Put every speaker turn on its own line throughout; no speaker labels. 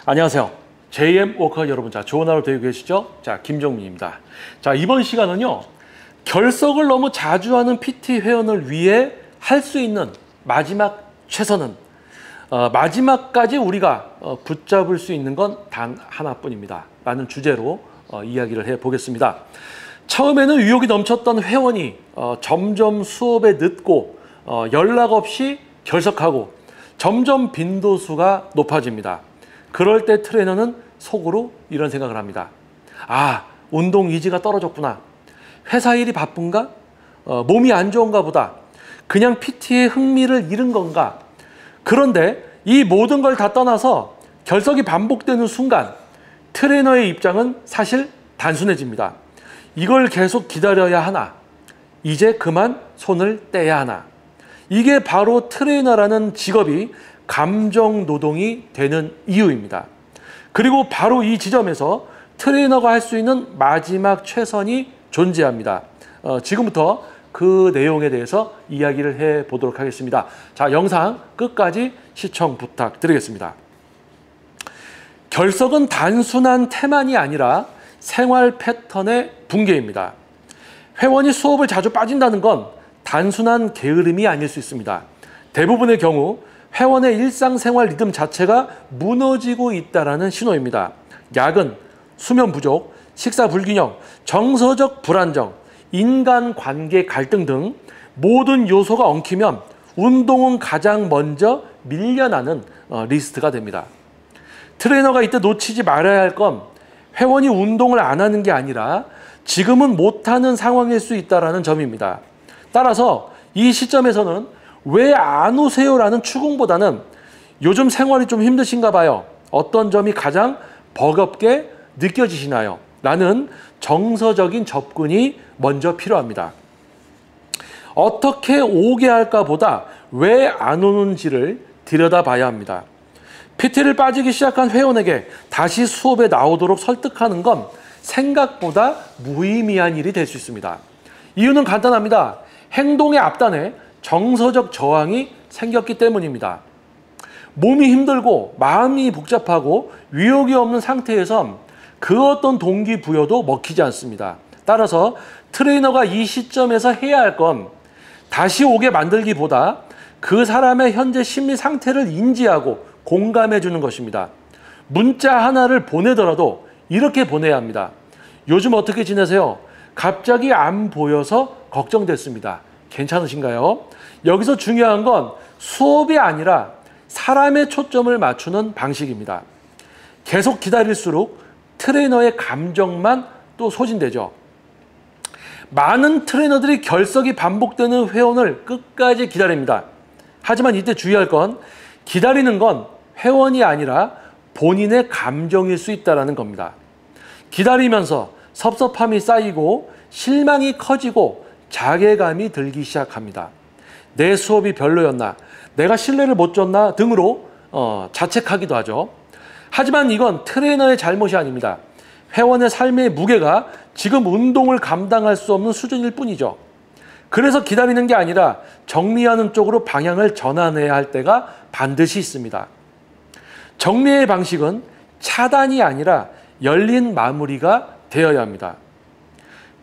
안녕하세요. JM 워커 여러분, 좋은 하루 되고 계시죠? 김정민입니다. 이번 시간은요, 결석을 너무 자주 하는 PT 회원을 위해 할 수 있는 마지막 최선은, 마지막까지 우리가 붙잡을 수 있는 건 단 하나뿐입니다. 라는 주제로 이야기를 해보겠습니다. 처음에는 의욕이 넘쳤던 회원이 점점 수업에 늦고 연락 없이 결석하고 점점 빈도수가 높아집니다. 그럴 때 트레이너는 속으로 이런 생각을 합니다. 운동 의지가 떨어졌구나. 회사 일이 바쁜가? 몸이 안 좋은가 보다. 그냥 PT에 흥미를 잃은 건가? 그런데 이 모든 걸 다 떠나서 결석이 반복되는 순간 트레이너의 입장은 사실 단순해집니다. 이걸 계속 기다려야 하나? 이제 그만 손을 떼야 하나? 이게 바로 트레이너라는 직업이 감정 노동이 되는 이유입니다. 그리고 바로 이 지점에서 트레이너가 할 수 있는 마지막 최선이 존재합니다. 지금부터 그 내용에 대해서 이야기를 해보도록 하겠습니다. 영상 끝까지 시청 부탁드리겠습니다. 결석은 단순한 태만이 아니라 생활 패턴의 붕괴입니다. 회원이 수업을 자주 빠진다는 건 단순한 게으름이 아닐 수 있습니다. 대부분의 경우 회원의 일상생활 리듬 자체가 무너지고 있다는 신호입니다. 야근, 수면 부족, 식사 불균형, 정서적 불안정, 인간관계 갈등 등 모든 요소가 엉키면 운동은 가장 먼저 밀려나는 리스트가 됩니다. 트레이너가 이때 놓치지 말아야 할 건 회원이 운동을 안 하는 게 아니라 지금은 못하는 상황일 수 있다는 점입니다. 따라서 이 시점에서는 왜 안 오세요? 라는 추궁보다는 요즘 생활이 좀 힘드신가 봐요. 어떤 점이 가장 버겁게 느껴지시나요? 라는 정서적인 접근이 먼저 필요합니다. 어떻게 오게 할까 보다 왜 안 오는지를 들여다봐야 합니다. PT를 빠지기 시작한 회원에게 다시 수업에 나오도록 설득하는 건 생각보다 무의미한 일이 될 수 있습니다. 이유는 간단합니다. 행동의 앞단에 정서적 저항이 생겼기 때문입니다. 몸이 힘들고 마음이 복잡하고 위협이 없는 상태에선 그 어떤 동기부여도 먹히지 않습니다. 따라서 트레이너가 이 시점에서 해야 할 건 다시 오게 만들기보다 그 사람의 현재 심리 상태를 인지하고 공감해 주는 것입니다. 문자 하나를 보내더라도 이렇게 보내야 합니다. 요즘 어떻게 지내세요? 갑자기 안 보여서 걱정됐습니다. 괜찮으신가요? 여기서 중요한 건 수업이 아니라 사람의 초점을 맞추는 방식입니다. 계속 기다릴수록 트레이너의 감정만 또 소진되죠. 많은 트레이너들이 결석이 반복되는 회원을 끝까지 기다립니다. 하지만 이때 주의할 건 기다리는 건 회원이 아니라 본인의 감정일 수 있다는 겁니다. 기다리면서 섭섭함이 쌓이고 실망이 커지고 자괴감이 들기 시작합니다. 내 수업이 별로였나, 내가 신뢰를 못 줬나 등으로 자책하기도 하죠. 하지만 이건 트레이너의 잘못이 아닙니다. 회원의 삶의 무게가 지금 운동을 감당할 수 없는 수준일 뿐이죠. 그래서 기다리는 게 아니라 정리하는 쪽으로 방향을 전환해야 할 때가 반드시 있습니다. 정리의 방식은 차단이 아니라 열린 마무리가 되어야 합니다.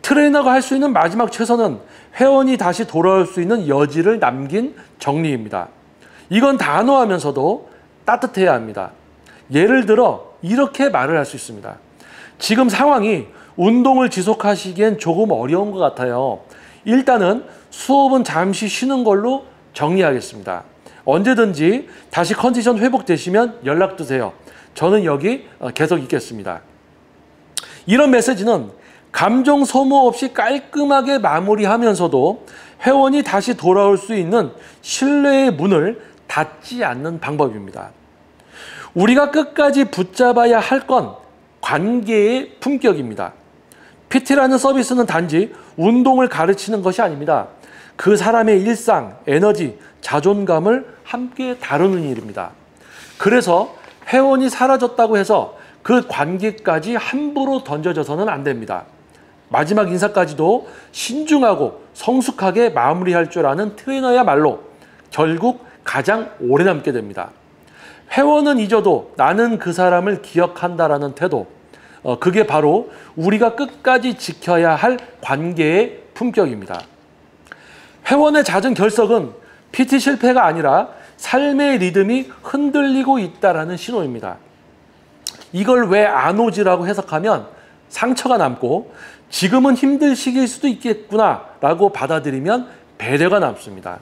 트레이너가 할 수 있는 마지막 최선은 회원이 다시 돌아올 수 있는 여지를 남긴 정리입니다. 이건 단호하면서도 따뜻해야 합니다. 예를 들어 이렇게 말을 할 수 있습니다. 지금 상황이 운동을 지속하시기엔 조금 어려운 것 같아요. 일단은 수업은 잠시 쉬는 걸로 정리하겠습니다. 언제든지 다시 컨디션 회복되시면 연락 주세요. 저는 여기 계속 있겠습니다. 이런 메시지는 감정 소모 없이 깔끔하게 마무리하면서도 회원이 다시 돌아올 수 있는 신뢰의 문을 닫지 않는 방법입니다. 우리가 끝까지 붙잡아야 할 건 관계의 품격입니다. PT라는 서비스는 단지 운동을 가르치는 것이 아닙니다. 그 사람의 일상, 에너지, 자존감을 함께 다루는 일입니다. 그래서 회원이 사라졌다고 해서 그 관계까지 함부로 던져져서는 안 됩니다. 마지막 인사까지도 신중하고 성숙하게 마무리할 줄 아는 트레이너야말로 결국 가장 오래 남게 됩니다. 회원은 잊어도 나는 그 사람을 기억한다라는 태도. 그게 바로 우리가 끝까지 지켜야 할 관계의 품격입니다. 회원의 잦은 결석은 PT 실패가 아니라 삶의 리듬이 흔들리고 있다라는 신호입니다. 이걸 왜 안 오지라고 해석하면 상처가 남고 지금은 힘들 시기일 수도 있겠구나라고 받아들이면 배려가 남습니다.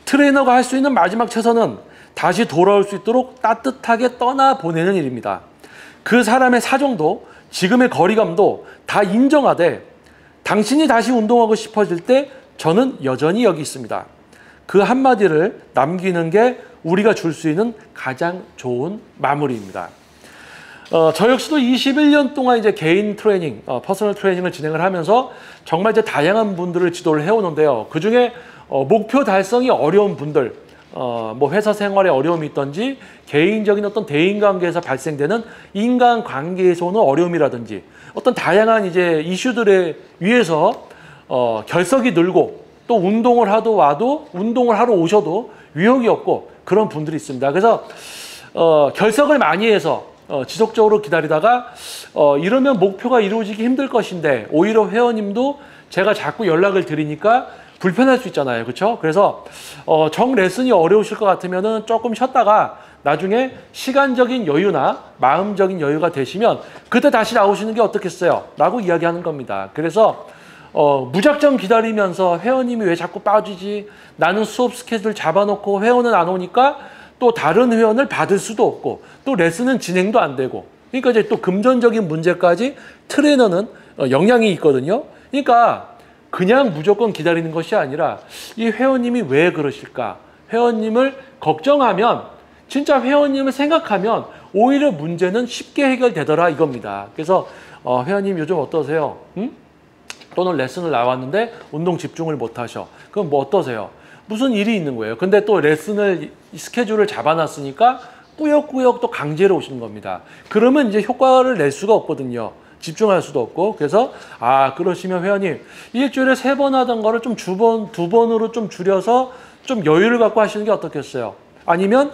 트레이너가 할 수 있는 마지막 최선은 다시 돌아올 수 있도록 따뜻하게 떠나보내는 일입니다. 그 사람의 사정도 지금의 거리감도 다 인정하되 당신이 다시 운동하고 싶어질 때 저는 여전히 여기 있습니다. 그 한마디를 남기는 게 우리가 줄 수 있는 가장 좋은 마무리입니다. 저 역시도 21년 동안 이제 개인 트레이닝, 퍼스널 트레이닝을 진행을 하면서 정말 이제 다양한 분들을 지도를 해오는데요. 그 중에 목표 달성이 어려운 분들, 뭐 회사 생활에 어려움이 있든지 개인적인 어떤 대인관계에서 발생되는 인간관계에서 오는 어려움이라든지 어떤 다양한 이제 이슈들에 위해서 결석이 늘고 또 운동을 하러 오셔도 유혹이 없고 그런 분들이 있습니다. 그래서 결석을 많이 해서 지속적으로 기다리다가 이러면 목표가 이루어지기 힘들 것인데 오히려 회원님도 제가 자꾸 연락을 드리니까 불편할 수 있잖아요. 그렇죠? 그래서 정 레슨이 어려우실 것 같으면은 조금 쉬었다가 나중에 시간적인 여유나 마음적인 여유가 되시면 그때 다시 나오시는 게 어떻겠어요? 라고 이야기하는 겁니다. 그래서 무작정 기다리면서 회원님이 왜 자꾸 빠지지? 나는 수업 스케줄 잡아놓고 회원은 안 오니까 또 다른 회원을 받을 수도 없고 또 레슨은 진행도 안 되고 그러니까 이제 또 금전적인 문제까지 트레이너는 영향이 있거든요. 그러니까 그냥 무조건 기다리는 것이 아니라 이 회원님이 왜 그러실까? 회원님을 걱정하면 진짜 회원님을 생각하면 오히려 문제는 쉽게 해결되더라 이겁니다. 그래서 회원님 요즘 어떠세요? 또는 레슨을 나왔는데 운동 집중을 못 하셔. 그럼 뭐 어떠세요? 무슨 일이 있는 거예요. 근데 또 레슨을 스케줄을 잡아놨으니까 꾸역꾸역 또 강제로 오시는 겁니다. 그러면 이제 효과를 낼 수가 없거든요. 집중할 수도 없고. 그래서 그러시면 회원님 일주일에 3번 하던 거를 좀 2번으로 좀 줄여서 좀 여유를 갖고 하시는 게 어떻겠어요? 아니면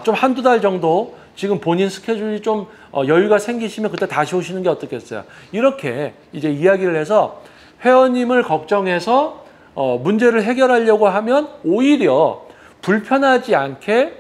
좀 한두 달 정도 지금 본인 스케줄이 좀 여유가 생기시면 그때 다시 오시는 게 어떻겠어요? 이렇게 이제 이야기를 해서 회원님을 걱정해서 문제를 해결하려고 하면 오히려 불편하지 않게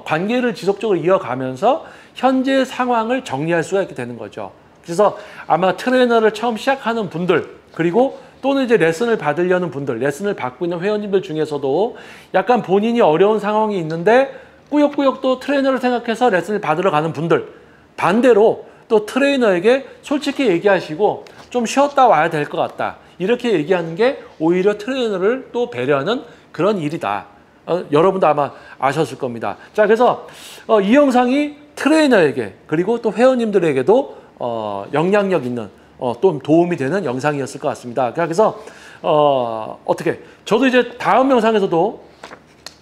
관계를 지속적으로 이어가면서 현재 상황을 정리할 수가 있게 되는 거죠. 그래서 아마 트레이너를 처음 시작하는 분들 그리고 또는 이제 레슨을 받으려는 분들, 레슨을 받고 있는 회원님들 중에서도 약간 본인이 어려운 상황이 있는데 꾸역꾸역 또 트레이너를 생각해서 레슨을 받으러 가는 분들 반대로 또 트레이너에게 솔직히 얘기하시고 좀 쉬었다 와야 될 것 같다. 이렇게 얘기하는 게 오히려 트레이너를 또 배려하는 그런 일이다. 여러분도 아마 아셨을 겁니다. 자, 그래서 이 영상이 트레이너에게 그리고 또 회원님들에게도 영향력 있는 또 도움이 되는 영상이었을 것 같습니다. 그래서 어떻게 저도 이제 다음 영상에서도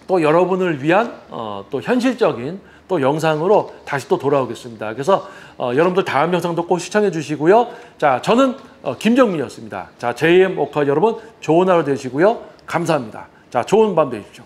또 여러분을 위한 또 현실적인 또 영상으로 다시 또 돌아오겠습니다. 그래서 여러분들 다음 영상도 꼭 시청해 주시고요. 자, 저는 김정민이었습니다. 자, JM 워커 여러분 좋은 하루 되시고요. 감사합니다. 자, 좋은 밤 되십시오.